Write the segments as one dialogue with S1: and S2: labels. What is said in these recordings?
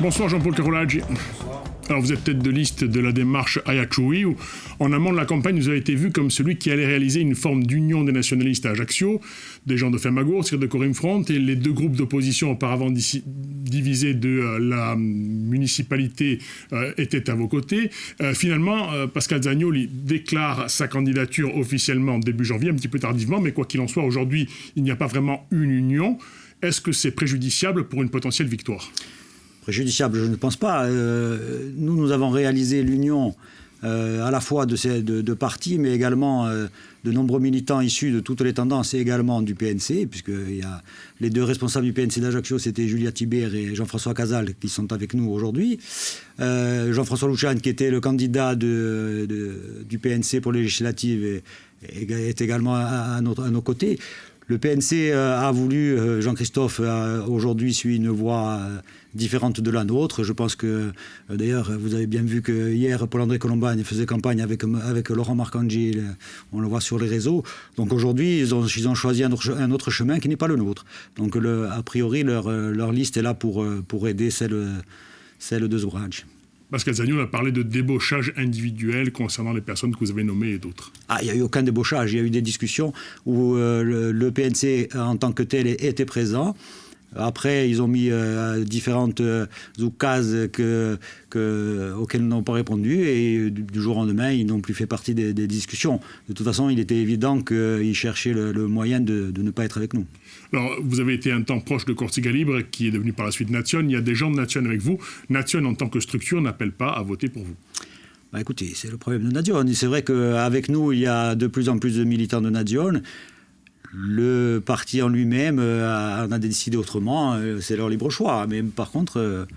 S1: Bonsoir Jean-Paul Carolaggi. Alors vous êtes tête de liste de la démarche Ajaccio, où en amont de la campagne vous avez été vu comme celui qui allait réaliser une forme d'union des nationalistes à Ajaccio, des gens de Femagour, de Corim Front, et les deux groupes d'opposition auparavant divisés de la municipalité étaient à vos côtés. Finalement, Pascal Zagnoli déclare sa candidature officiellement début janvier, un petit peu tardivement, mais quoi qu'il en soit, aujourd'hui, il n'y a pas vraiment une union. Est-ce que c'est préjudiciable pour une potentielle victoire ?
S2: Préjudiciable, je ne pense pas. Nous avons réalisé l'union à la fois de partis, mais également de nombreux militants issus de toutes les tendances et également du PNC, puisque les deux responsables du PNC d'Ajaccio, c'était Julia Thibert et Jean-François Casal, qui sont avec nous aujourd'hui. Jean-François Louchane, qui était le candidat du PNC pour les législatives, est également à nos côtés. Le PNC a voulu, Jean-Christophe aujourd'hui suit une voie différente de la nôtre. Je pense que, d'ailleurs, vous avez bien vu que hier, Paul-André Colombagne faisait campagne avec Laurent Marcangeli, on le voit sur les réseaux. Donc aujourd'hui, ils ont choisi un autre chemin qui n'est pas le nôtre. Donc a priori, leur liste est là pour aider celle de Zvraj.
S1: Pascal Zagnoli a parlé de débauchage individuel concernant les personnes que vous avez nommées et d'autres.
S2: Il n'y a eu aucun débauchage. Il y a eu des discussions où le PNC en tant que tel était présent. Après, ils ont mis différentes oukases auxquelles ils n'ont pas répondu et du jour au lendemain, ils n'ont plus fait partie des discussions. De toute façon, il était évident qu'ils cherchaient le moyen de ne pas être avec nous.
S1: Alors, vous avez été un temps proche de Corsica Libre, qui est devenu par la suite Nation. Il y a des gens de Nation avec vous. Nation, en tant que structure, n'appelle pas à voter pour vous.
S2: Écoutez, c'est le problème de Nation. C'est vrai qu'avec nous, il y a de plus en plus de militants de Nation. Le parti en lui-même en a décidé autrement, c'est leur libre choix. Mais par contre,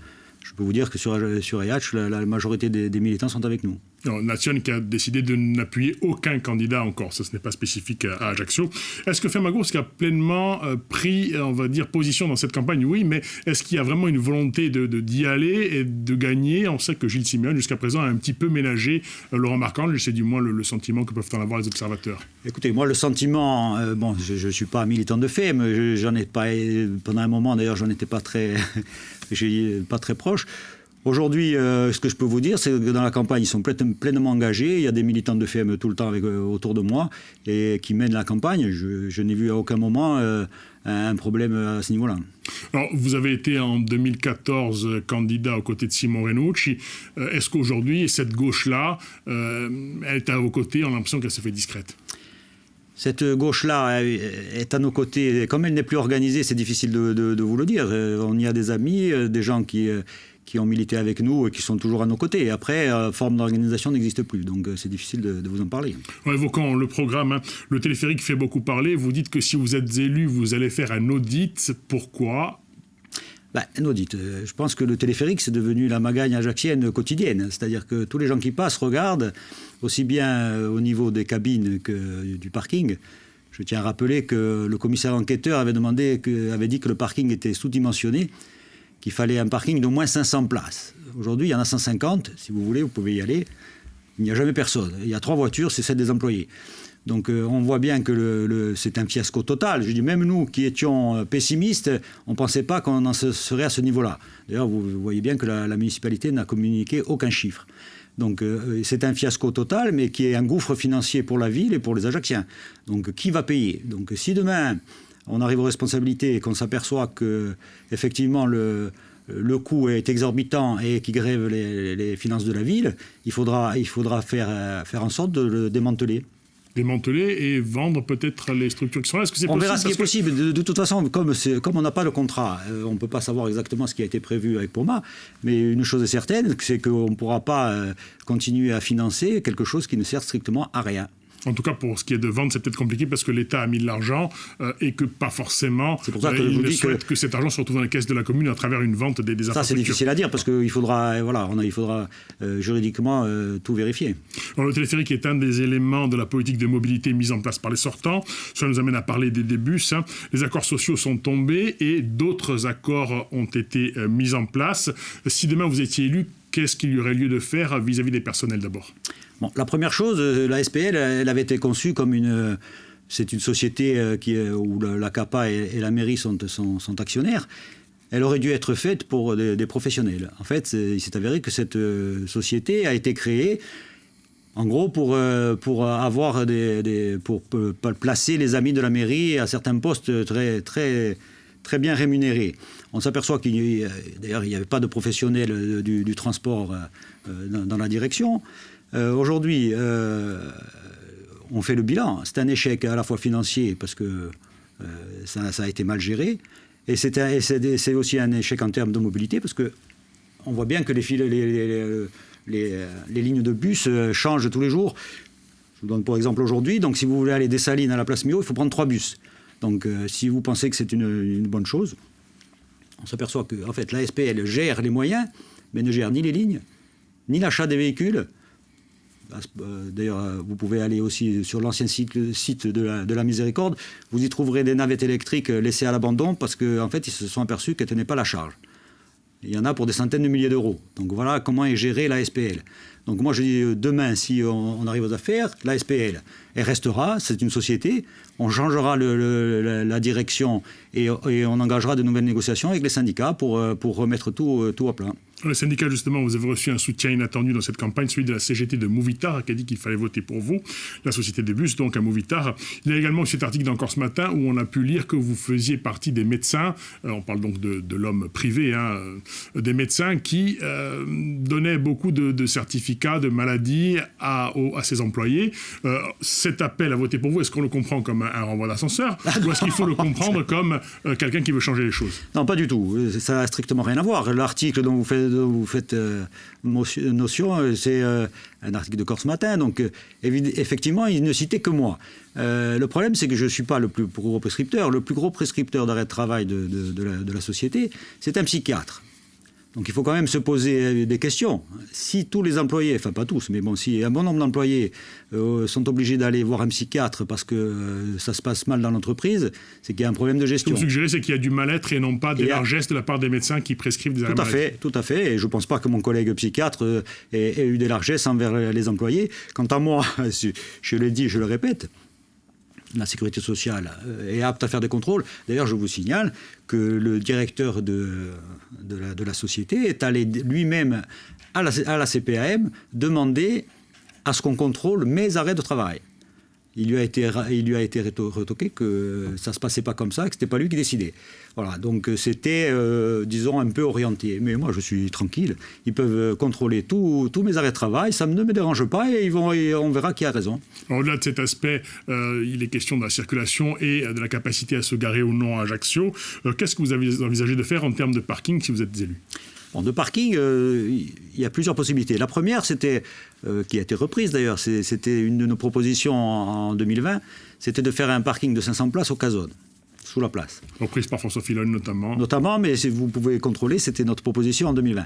S2: je peux vous dire que sur Ajaccio, la majorité des militants sont avec nous.
S1: Alors, Nation qui a décidé de n'appuyer aucun candidat encore, ça ce n'est pas spécifique à Ajaccio. Est-ce que Femagour a pleinement pris, on va dire, position dans cette campagne? Oui, mais est-ce qu'il y a vraiment une volonté d'y aller et de gagner? On sait que Gilles Simeone, jusqu'à présent, a un petit peu ménagé Laurent Marcangeli, c'est du moins le sentiment que peuvent en avoir les observateurs.
S2: Écoutez, moi le sentiment, je ne suis pas militant de fait, mais j'en ai pas, pendant un moment d'ailleurs, j'en étais pas très, pas très proche. Aujourd'hui, ce que je peux vous dire, c'est que dans la campagne, ils sont pleinement engagés. Il y a des militants de FM tout le temps autour de moi et qui mènent la campagne. Je n'ai vu à aucun moment un problème à ce niveau-là.
S1: Alors, vous avez été en 2014 candidat aux côtés de Simon Renucci. Est-ce qu'aujourd'hui, cette gauche-là, elle est à vos côtés? On a l'impression qu'elle se fait discrète.
S2: Cette gauche-là est à nos côtés. Comme elle n'est plus organisée, c'est difficile de vous le dire. On y a des amis, des gens qui ont milité avec nous et qui sont toujours à nos côtés. Et après, forme d'organisation n'existe plus. Donc c'est difficile de vous en parler.
S1: En évoquant le programme, le téléphérique fait beaucoup parler. Vous dites que si vous êtes élu, vous allez faire un audit. Pourquoi ?
S2: Un audit. Je pense que le téléphérique, c'est devenu la magagne ajaccienne quotidienne. C'est-à-dire que tous les gens qui passent regardent, aussi bien au niveau des cabines que du parking. Je tiens à rappeler que le commissaire enquêteur avait dit que le parking était sous-dimensionné, qu'il fallait un parking d'au moins 500 places. Aujourd'hui, il y en a 150. Si vous voulez, vous pouvez y aller. Il n'y a jamais personne. Il y a 3 voitures, c'est celle des employés. Donc on voit bien que c'est un fiasco total. Je dis, même nous qui étions pessimistes, on ne pensait pas qu'on en serait à ce niveau-là. D'ailleurs, vous voyez bien que la municipalité n'a communiqué aucun chiffre. Donc c'est un fiasco total, mais qui est un gouffre financier pour la ville et pour les Ajacciens. Donc qui va payer? Donc si demain on arrive aux responsabilités et qu'on s'aperçoit que effectivement le coût est exorbitant et qui grève les finances de la ville, il faudra faire en sorte de le démanteler
S1: et vendre peut-être les structures qui sont là. Est-ce que c'est
S2: possible? On verra ce qui est possible. De toute façon, comme on n'a pas le contrat, on ne peut pas savoir exactement ce qui a été prévu avec Poma, mais une chose est certaine, c'est qu'on ne pourra pas continuer à financer quelque chose qui ne sert strictement à rien.
S1: En tout cas, pour ce qui est de vente, c'est peut-être compliqué parce que l'État a mis de l'argent et que pas forcément.
S2: C'est pour ça que
S1: il ne souhaite que cet argent se retrouve dans les caisses de la commune à travers une vente des infrastructures.
S2: Ça, c'est difficile à dire parce qu'il faudra, juridiquement tout vérifier.
S1: Alors, le téléphérique est un des éléments de la politique de mobilité mise en place par les sortants. Ça nous amène à parler des bus. Les accords sociaux sont tombés et d'autres accords ont été mis en place. Si demain vous étiez élu, qu'est-ce qu'il y aurait lieu de faire vis-à-vis des personnels d'abord?
S2: Bon, la première chose, la SPL, elle avait été conçue comme c'est une société où la CAPA et la mairie sont actionnaires. elle aurait dû être faite pour des professionnels. En fait, il s'est avéré que cette société a été créée en gros pour avoir pour placer les amis de la mairie à certains postes très, très, très bien rémunérés. On s'aperçoit d'ailleurs il n'y avait pas de professionnels du transport dans la direction. Aujourd'hui, on fait le bilan. C'est un échec à la fois financier parce que ça a été mal géré. Et c'est aussi un échec en termes de mobilité parce qu'on voit bien que les lignes de bus changent tous les jours. Je vous donne pour exemple aujourd'hui. Donc si vous voulez aller des Salines à la place Millau, il faut prendre 3 bus. Donc si vous pensez que c'est une bonne chose, on s'aperçoit que en fait, la SPL gère les moyens, mais ne gère ni les lignes, ni l'achat des véhicules. D'ailleurs, vous pouvez aller aussi sur l'ancien site de la Miséricorde. Vous y trouverez des navettes électriques laissées à l'abandon parce qu'en fait, ils se sont aperçus qu'elles ne tenaient pas la charge. Il y en a pour des centaines de milliers d'euros. Donc voilà comment est gérée la SPL. Donc moi je dis demain, si on arrive aux affaires, la SPL, elle restera, c'est une société, on changera la direction et on engagera de nouvelles négociations avec les syndicats pour remettre tout à plat.
S1: Les syndicats, justement, vous avez reçu un soutien inattendu dans cette campagne, celui de la CGT de Mouvitar, qui a dit qu'il fallait voter pour vous, la société de bus, donc à Mouvitar. Il y a également cet article d'Encore ce matin où on a pu lire que vous faisiez partie des médecins, on parle donc de l'homme privé, des médecins qui donnaient beaucoup de certificats de maladie à ses employés. Cet appel à voter pour vous, est-ce qu'on le comprend comme un renvoi d'ascenseur ou est-ce qu'il faut le comprendre comme quelqu'un qui veut changer les choses?
S2: Non, pas du tout. Ça n'a strictement rien à voir. L'article dont vous faites notion, c'est un article de Corse Matin, donc effectivement, il ne citait que moi. Le problème, c'est que je ne suis pas le plus gros prescripteur. Le plus gros prescripteur d'arrêt de travail de la société, c'est un psychiatre. Donc il faut quand même se poser des questions. Si tous les employés, enfin pas tous, mais bon, si un bon nombre d'employés sont obligés d'aller voir un psychiatre parce que ça se passe mal dans l'entreprise, c'est qu'il y a un problème de gestion.
S1: Ce que vous suggérez, c'est qu'il y a du mal-être et non pas des largesses de la part des médecins qui prescrivent des arrêts maladie.
S2: Tout à fait. Et je ne pense pas que mon collègue psychiatre ait eu des largesses envers les employés. Quant à moi, je l'ai dit, je le répète, la sécurité sociale est apte à faire des contrôles. D'ailleurs, je vous signale que le directeur de la société est allé lui-même à la CPAM demander à ce qu'on contrôle mes arrêts de travail. Il lui a été retoqué que ça ne se passait pas comme ça, que ce n'était pas lui qui décidait. Voilà, donc c'était, disons, un peu orienté. Mais moi, je suis tranquille. Ils peuvent contrôler tous mes arrêts de travail, ça ne me dérange pas et on verra qui a raison.
S1: Au-delà de cet aspect, il est question de la circulation et de la capacité à se garer ou non à Ajaccio. Qu'est-ce que vous avez envisagé de faire en termes de parking si vous êtes élu ?
S2: Bon, de parking, il y a plusieurs possibilités. La première, c'était, qui a été reprise d'ailleurs, c'était une de nos propositions en 2020, c'était de faire un parking de 500 places au Cazone, sous la place.
S1: Reprise par François Fillon notamment.
S2: Notamment, mais si vous pouvez contrôler, c'était notre proposition en 2020.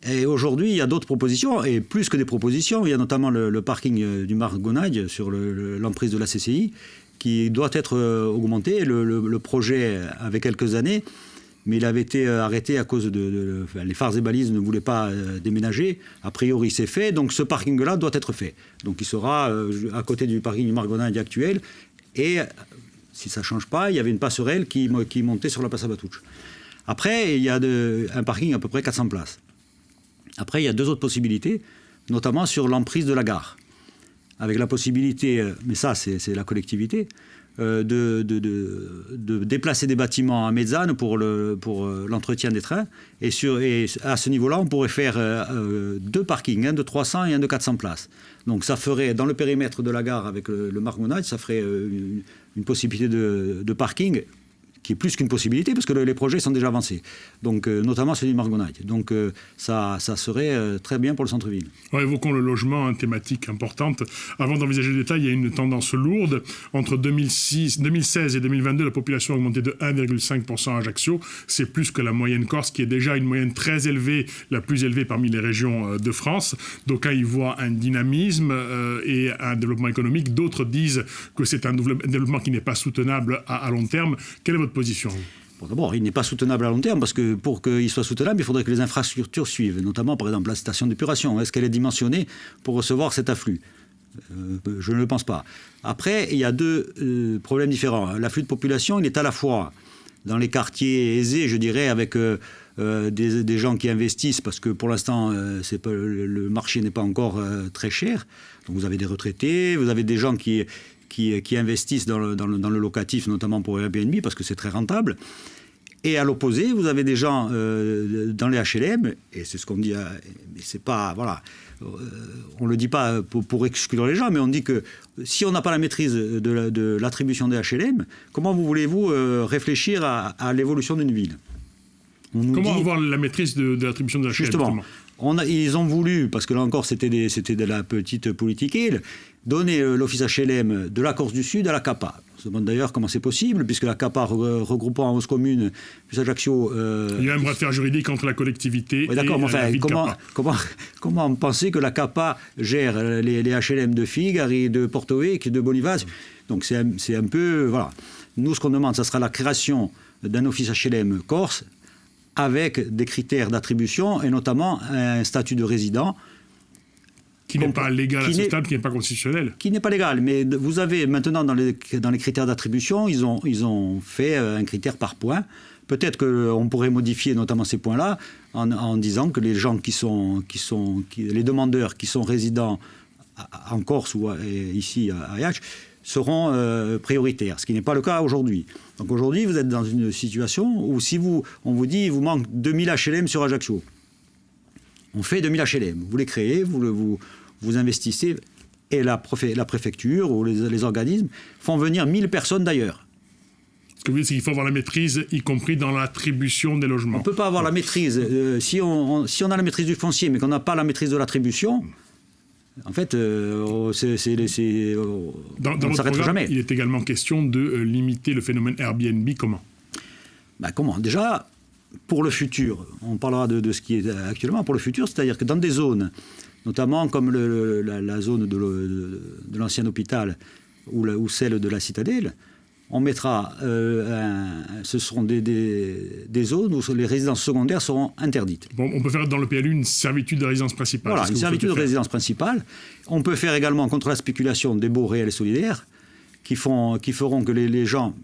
S2: Et aujourd'hui, il y a d'autres propositions, et plus que des propositions, il y a notamment le parking du Margonade sur l'emprise de la CCI, qui doit être augmenté. Le projet avait quelques années, mais il avait été arrêté à cause les phares et balises ne voulaient pas déménager. A priori, c'est fait, donc ce parking-là doit être fait. Donc il sera à côté du parking du Margonade actuel, et si ça ne change pas, il y avait une passerelle qui montait sur la place Abatouche. Après, il y a un parking à peu près 400 places. Après, il y a 2 autres possibilités, notamment sur l'emprise de la gare, avec la possibilité, mais ça c'est la collectivité, de déplacer des bâtiments à Mezzane pour l'entretien des trains. Et à ce niveau-là, on pourrait faire 2 parkings, un de 300 et un de 400 places. Donc ça ferait, dans le périmètre de la gare avec le Margonade, ça ferait une possibilité de parking qui est plus qu'une possibilité, parce que les projets sont déjà avancés. Donc, notamment celui de Margonade. Donc, ça serait très bien pour le centre-ville.
S1: Ouais, évoquons le logement, une thématique importante. Avant d'envisager le détail, il y a une tendance lourde. Entre 2016 et 2022, la population a augmenté de 1,5% à Ajaccio. C'est plus que la moyenne corse, qui est déjà une moyenne très élevée, la plus élevée parmi les régions de France. D'aucuns y voient un dynamisme et un développement économique. D'autres disent que c'est un développement qui n'est pas soutenable à long terme. Quelle est votre position ?
S2: Bon, d'abord, il n'est pas soutenable à long terme, parce que pour qu'il soit soutenable, il faudrait que les infrastructures suivent, notamment par exemple la station d'épuration. Est-ce qu'elle est dimensionnée pour recevoir cet afflux ? Je ne le pense pas. Après, il y a 2 problèmes différents. L'afflux de population, il est à la fois dans les quartiers aisés, je dirais, avec des gens qui investissent, parce que pour l'instant, le marché n'est pas encore très cher. Donc vous avez des retraités, vous avez des gens qui investissent dans le locatif, notamment pour Airbnb, parce que c'est très rentable. Et à l'opposé, vous avez des gens dans les HLM, et c'est ce qu'on dit, mais c'est pas, voilà, on ne le dit pas pour exclure les gens, mais on dit que si on n'a pas la maîtrise de l'attribution des HLM, comment voulez-vous réfléchir à l'évolution d'une ville?
S1: Comment avoir la maîtrise de l'attribution de HLM?
S2: Justement, ils ont voulu, parce que là encore c'était de la petite politique, donner l'office HLM de la Corse du Sud à la CAPA. On se demande d'ailleurs comment c'est possible, puisque la CAPA regroupant en 11 communes, plus Ajaccio...
S1: Il y a un bras de fer juridique entre la collectivité et la ville CAPA.
S2: Comment penser que la CAPA gère les HLM de Figues, de Porto-Vecchio, de Bonivaz? Donc c'est un peu... Voilà. Nous, ce qu'on demande, ça sera la création d'un office HLM Corse, avec des critères d'attribution, et notamment un statut de résident.
S1: Qui n'est pas légal à ce stade, qui n'est pas constitutionnel.
S2: Qui n'est pas légal, mais vous avez maintenant dans les critères d'attribution, ils ont fait un critère par point. Peut-être qu'on pourrait modifier notamment ces points-là en disant que les gens les demandeurs qui sont résidents en Corse ou ici à Ajaccio seront prioritaires, ce qui n'est pas le cas aujourd'hui. Donc aujourd'hui, vous êtes dans une situation où on vous dit il vous manque 2000 HLM sur Ajaccio. On fait 2000 HLM. Vous les créez, vous investissez, et la préfecture ou les organismes font venir 1000 personnes d'ailleurs.
S1: Ce que vous dites, c'est qu'il faut avoir la maîtrise, y compris dans l'attribution des logements.
S2: On ne peut pas avoir la maîtrise. Si on a la maîtrise du foncier, mais qu'on n'a pas la maîtrise de l'attribution... En fait, on ne s'arrêtera jamais.
S1: Il est également question de limiter le phénomène Airbnb. Comment?
S2: Comment? Déjà, pour le futur, on parlera de ce qui est actuellement pour le futur, c'est-à-dire que dans des zones, notamment comme la zone de l'ancien hôpital ou celle de la citadelle, on mettra, ce seront des zones où les résidences secondaires seront interdites.
S1: Bon, on peut faire dans le PLU une servitude de résidence principale.
S2: Voilà, une servitude de résidence principale. On peut faire également contre la spéculation des baux réels et solidaires qui feront que les gens,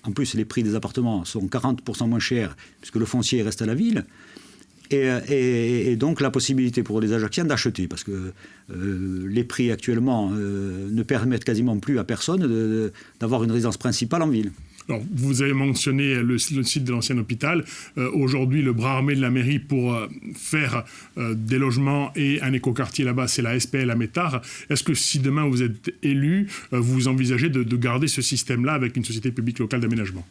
S2: en plus les prix des appartements sont 40% moins chers puisque le foncier reste à la ville. Et donc la possibilité pour les Ajacciens d'acheter, parce que les prix actuellement ne permettent quasiment plus à personne d'avoir une résidence principale en ville.
S1: Alors, vous avez mentionné le site de l'ancien hôpital. Aujourd'hui, le bras armé de la mairie pour faire des logements et un écoquartier là-bas, c'est la SPL à Métard. Est-ce que si demain vous êtes élu, vous envisagez de garder ce système-là avec une société publique locale d'aménagement?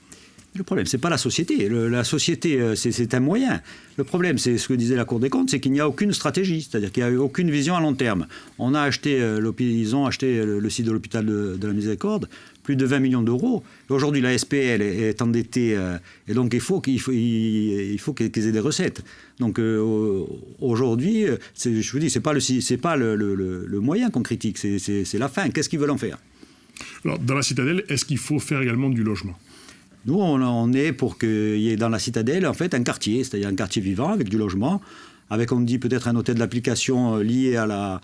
S2: Le problème, ce n'est pas la société. La société, c'est un moyen. Le problème, c'est ce que disait la Cour des comptes, c'est qu'il n'y a aucune stratégie, c'est-à-dire qu'il n'y a aucune vision à long terme. Ils ont acheté le site de l'hôpital de la Miséricorde, plus de 20 millions d'euros. Aujourd'hui, la SPL est endettée, et donc il faut qu'ils aient des recettes. Donc aujourd'hui, je vous dis, c'est pas le moyen qu'on critique, c'est la fin. Qu'est-ce qu'ils veulent en faire?
S1: Alors, dans la citadelle, est-ce qu'il faut faire également du logement?
S2: Nous, on est pour qu'il y ait dans la citadelle, en fait, un quartier, c'est-à-dire un quartier vivant avec du logement, avec, on dit, peut-être un hôtel d'application lié à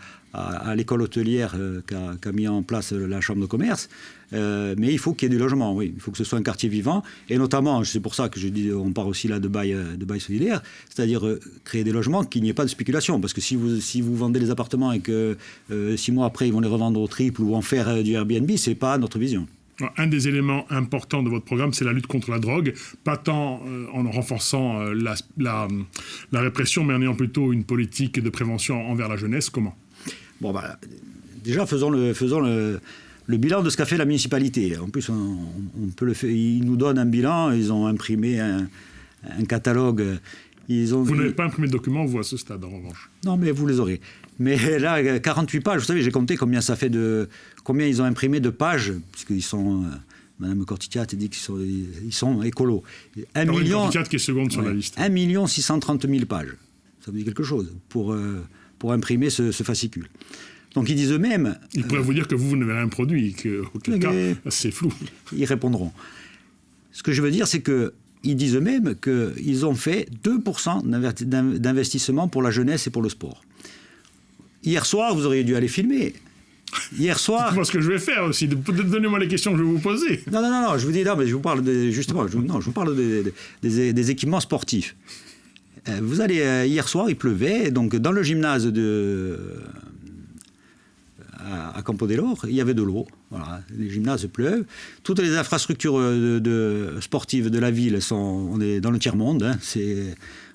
S2: l'école hôtelière qu'a mis en place la Chambre de commerce. Mais il faut qu'il y ait du logement, oui. Il faut que ce soit un quartier vivant. Et notamment, c'est pour ça que je dis, on parle aussi là de bail solidaire, c'est-à-dire créer des logements, qu'il n'y ait pas de spéculation. Parce que si vous vendez les appartements et que 6 mois après, ils vont les revendre au triple ou en faire du Airbnb, ce n'est pas notre vision.
S1: Un des éléments importants de votre programme, c'est la lutte contre la drogue, pas tant en renforçant la répression, mais en ayant plutôt une politique de prévention envers la jeunesse. Comment?
S2: Déjà, faisons le bilan de ce qu'a fait la municipalité. En plus, on peut le faire. Ils nous donnent un bilan, ils ont imprimé un catalogue.
S1: Vous n'avez pas imprimé de documents, vous, à ce stade, en revanche? Non,
S2: mais vous les aurez. Mais là, 48 pages, vous savez, j'ai compté combien ils ont imprimé de pages, puisqu'ils sont... Madame Cortitiat a dit qu'ils sont écolos.
S1: Cortitiat qui est seconde sur la liste.
S2: 1 630 000 pages. Ça vous dit quelque chose pour imprimer ce fascicule. Donc ils disent eux-mêmes...
S1: Ils pourraient vous dire que vous n'avez rien produit, qu'auquel cas, c'est flou.
S2: Ils répondront. Ce que je veux dire, c'est qu'ils disent eux-mêmes qu'ils ont fait 2% d'investissement pour la jeunesse et pour le sport. Hier soir, vous auriez dû aller filmer. Hier soir...
S1: C'est ce que je vais faire aussi. Donnez-moi les questions que je vais vous poser.
S2: Non, je vous dis, non, mais je vous parle justement, je vous parle des équipements sportifs. Vous allez, hier soir, il pleuvait, donc dans le gymnase à Campo dell'Oro, il y avait de l'eau. Voilà, les gymnases pleuvent. Toutes les infrastructures sportives de la ville on est dans le tiers-monde. Hein,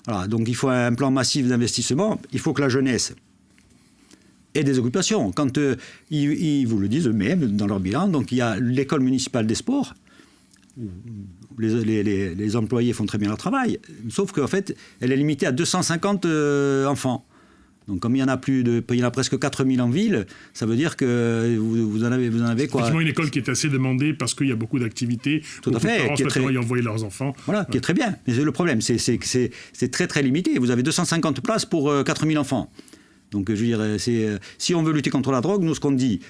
S2: voilà, donc il faut un plan massif d'investissement. Il faut que la jeunesse ait des occupations. Quand ils vous le disent eux-mêmes dans leur bilan, donc il y a l'école municipale des sports. Les employés font très bien leur travail, sauf qu'en fait, elle est limitée à 250 enfants. Donc comme il y en a presque 4000 en ville, ça veut dire que vous en avez quoi.
S1: Effectivement, une école qui est assez demandée parce qu'il y a beaucoup d'activités.
S2: Tout à fait.
S1: Parents souhaitent y envoyer leurs enfants.
S2: Voilà, qui est très bien. Mais le problème, c'est que c'est très très limité. Vous avez 250 places pour 4000 enfants. Donc je veux dire, si on veut lutter contre la drogue, nous ce qu'on dit,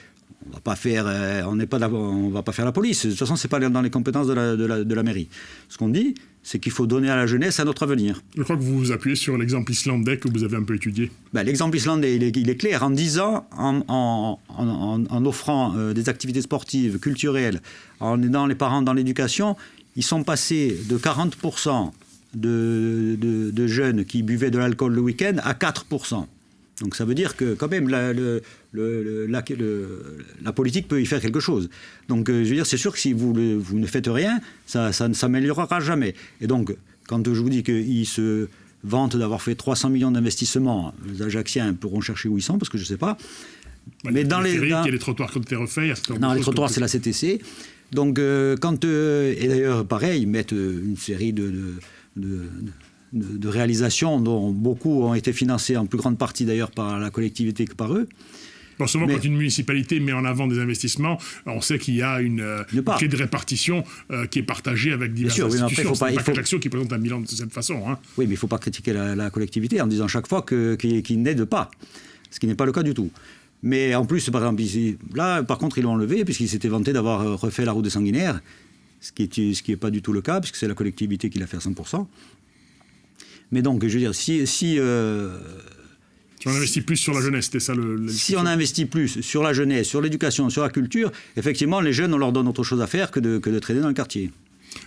S2: on va pas faire la police. De toute façon, c'est pas dans les compétences de la mairie. Ce qu'on dit, c'est qu'il faut donner à la jeunesse un autre avenir.
S1: Je crois que vous vous appuyez sur l'exemple islandais que vous avez un peu étudié.
S2: L'exemple islandais, il est clair. En 10 ans, en offrant des activités sportives, culturelles, en aidant les parents dans l'éducation, ils sont passés de 40% de jeunes qui buvaient de l'alcool le week-end à 4%. Donc ça veut dire que quand même la politique peut y faire quelque chose. Donc je veux dire, c'est sûr que si vous ne faites rien, ça ne s'améliorera jamais. Et donc quand je vous dis qu'ils se vantent d'avoir fait 300 millions d'investissements, les Ajacciens pourront chercher où ils sont, parce que je ne sais pas.
S1: Mais dans il y a les trottoirs qui ont été refaits.
S2: Non, les trottoirs, c'est la CTC. Donc et d'ailleurs pareil, ils mettent une série de réalisations dont beaucoup ont été financées en plus grande partie d'ailleurs par la collectivité que par eux.
S1: Bon, souvent, quand une municipalité met en avant des investissements, on sait qu'il y a une clé de répartition qui est partagée avec diverses institutions. C'est pas qu'Ajaccio qui présente un bilan de cette façon. Hein.
S2: Oui, mais il ne faut pas critiquer la collectivité en disant chaque fois qu'ils n'aident pas, ce qui n'est pas le cas du tout. Mais en plus, par exemple, là, par contre, ils l'ont enlevé puisqu'ils s'étaient vantés d'avoir refait la route des Sanguinaires, ce qui est pas du tout le cas, puisque c'est la collectivité qui l'a fait à 100%. Mais donc, je veux dire, si
S1: on investit plus sur la jeunesse, c'était ça
S2: si on investit plus sur la jeunesse, sur l'éducation, sur la culture, effectivement, les jeunes, on leur donne autre chose à faire que de traîner dans le quartier.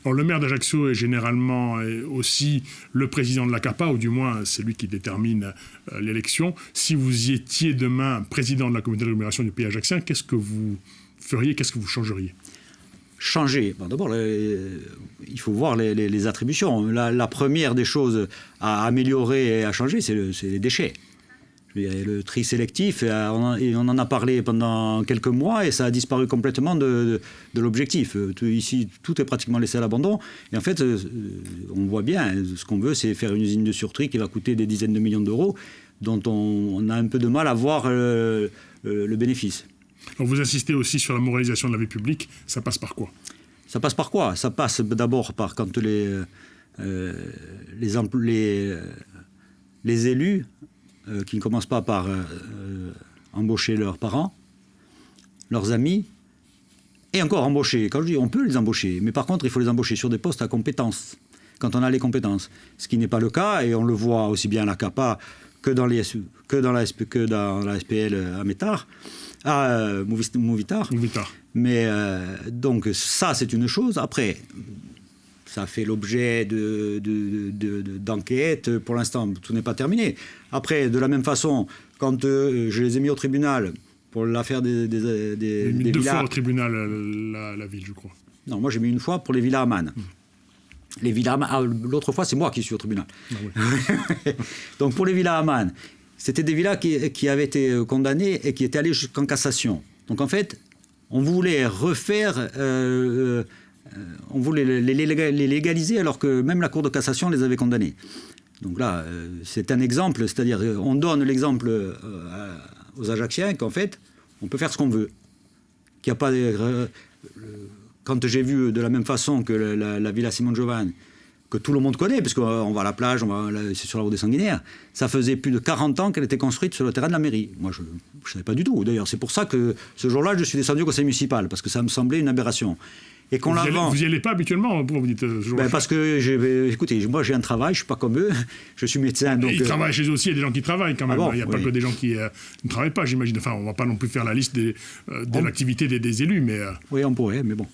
S1: Alors, le maire d'Ajaccio est généralement aussi le président de la CAPA, ou du moins c'est lui qui détermine l'élection. Si vous y étiez demain président de la communauté d'agglomération du pays ajaccien, qu'est-ce que vous feriez, qu'est-ce que vous changeriez ?
S2: Changer. Bon, d'abord, il faut voir les attributions. La première des choses à améliorer et à changer, c'est les déchets. Je veux dire, le tri sélectif, on en a parlé pendant quelques mois et ça a disparu complètement de l'objectif. Ici, tout est pratiquement laissé à l'abandon. Et en fait, on voit bien, ce qu'on veut, c'est faire une usine de surtri qui va coûter des dizaines de millions d'euros, dont on a un peu de mal à voir le bénéfice.
S1: Alors vous insistez aussi sur la moralisation de la vie publique. Ça passe par quoi ?
S2: Ça passe par quoi ? Ça passe d'abord par quand les élus, qui ne commencent pas par embaucher leurs parents, leurs amis, et encore embaucher. Quand je dis on peut les embaucher, mais par contre il faut les embaucher sur des postes à compétences, quand on a les compétences. Ce qui n'est pas le cas, et on le voit aussi bien à la CAPA que dans la SPL à Métard. Mouvitar. Mais donc ça, c'est une chose. Après, ça fait l'objet d'enquêtes. Pour l'instant, tout n'est pas terminé. Après, de la même façon, quand je les ai mis au tribunal pour l'affaire des villas...
S1: Deux fois au tribunal, la ville, je crois.
S2: Non, moi j'ai mis une fois pour les villas à Man. Les villas à Man, l'autre fois, c'est moi qui suis au tribunal. Ah, oui. Donc pour les villas à Man, c'était des villas qui avaient été condamnées et qui étaient allées jusqu'en cassation. Donc en fait, on voulait refaire... on voulait les légaliser alors que même la Cour de cassation les avait condamnés. Donc là, c'est un exemple, c'est-à-dire on donne l'exemple aux Ajacciens qu'en fait, on peut faire ce qu'on veut. Qu'il n'y a pas... quand j'ai vu de la même façon que la Villa Simone Giovan, que tout le monde connaît, parce qu'on va à la plage, c'est sur la route des Sanguinaires, ça faisait plus de 40 ans qu'elle était construite sur le terrain de la mairie. Moi, je ne savais pas du tout. D'ailleurs, c'est pour ça que ce jour-là, je suis descendu au conseil municipal, parce que ça me semblait une aberration. et qu'on la vend...
S1: Vous n'y allez pas habituellement, vous dites ce jour-là?
S2: Parce que, écoutez, moi j'ai un travail, je ne suis pas comme eux, je suis médecin. Donc,
S1: ils travaillent chez eux aussi, il y a des gens qui travaillent quand même.
S2: Bon,
S1: il n'y a pas que des gens qui ne travaillent pas, j'imagine. Enfin, on ne va pas non plus faire la liste de l'activité des élus, mais...
S2: Oui, on pourrait, mais bon.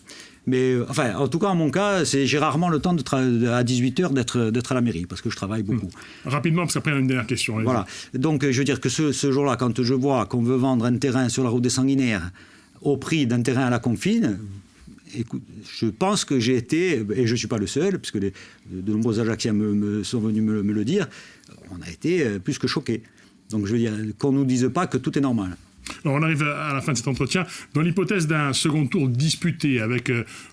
S2: Mais enfin, en tout cas, en mon cas, j'ai rarement le temps à 18h d'être à la mairie, parce que je travaille beaucoup.
S1: Rapidement, parce qu'après, il y a une dernière question.
S2: Voilà. Donc, je veux dire que ce jour-là, quand je vois qu'on veut vendre un terrain sur la route des Sanguinaires au prix d'un terrain à la Confine, écoute, je pense que j'ai été, et je ne suis pas le seul, puisque de nombreux Ajacciens sont venus me le dire, on a été plus que choqués. Donc, je veux dire, qu'on ne nous dise pas que tout est normal.
S1: Alors on arrive à la fin de cet entretien. Dans l'hypothèse d'un second tour disputé avec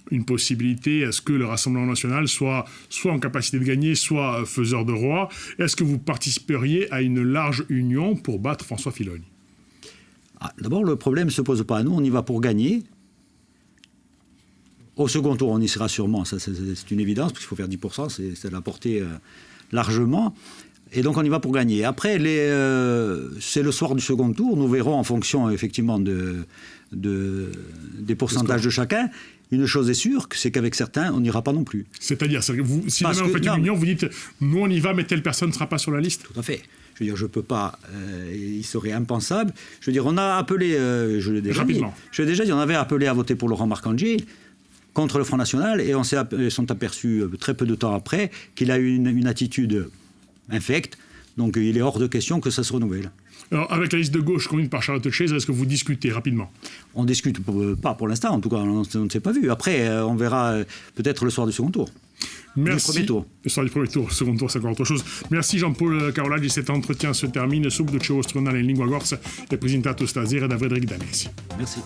S1: une possibilité à ce que le Rassemblement national soit en capacité de gagner, soit faiseur de roi, est-ce que vous participeriez à une large union pour battre François Filoni?
S2: D'abord, le problème ne se pose pas à nous, on y va pour gagner. Au second tour, on y sera sûrement, ça c'est une évidence, parce qu'il faut faire 10%, c'est la portée largement. Et donc on y va pour gagner. Après, c'est le soir du second tour. Nous verrons en fonction effectivement des pourcentages de chacun. Une chose est sûre, c'est qu'avec certains, on n'ira pas non plus.
S1: C'est-à-dire, si jamais vous faites une union, vous dites « nous on y va, mais telle personne ne sera pas sur la liste ».
S2: Tout à fait. Je veux dire, je ne peux pas... il serait impensable. Je veux dire, on a appelé... je l'ai déjà dit. Je l'ai déjà dit, on avait appelé à voter pour Laurent Marcangeli contre le Front National, et on s'est aperçus très peu de temps après qu'il a eu une attitude infecte, donc il est hors de question que ça se renouvelle.
S1: Alors, avec la liste de gauche conduite par Charlotte Cheyze, est-ce que vous discutez rapidement?
S2: On ne discute pas pour l'instant, en tout cas, on ne s'est pas vu. Après, on verra peut-être le soir du second tour.
S1: Merci.
S2: Du premier tour.
S1: Le soir du premier tour, second tour, c'est encore autre chose. Merci Jean-Paul Carolaggi, cet entretien se termine. Subito ci ostronale in lingua corsa e presentato stasera da Frédéric Danesi.
S2: Merci.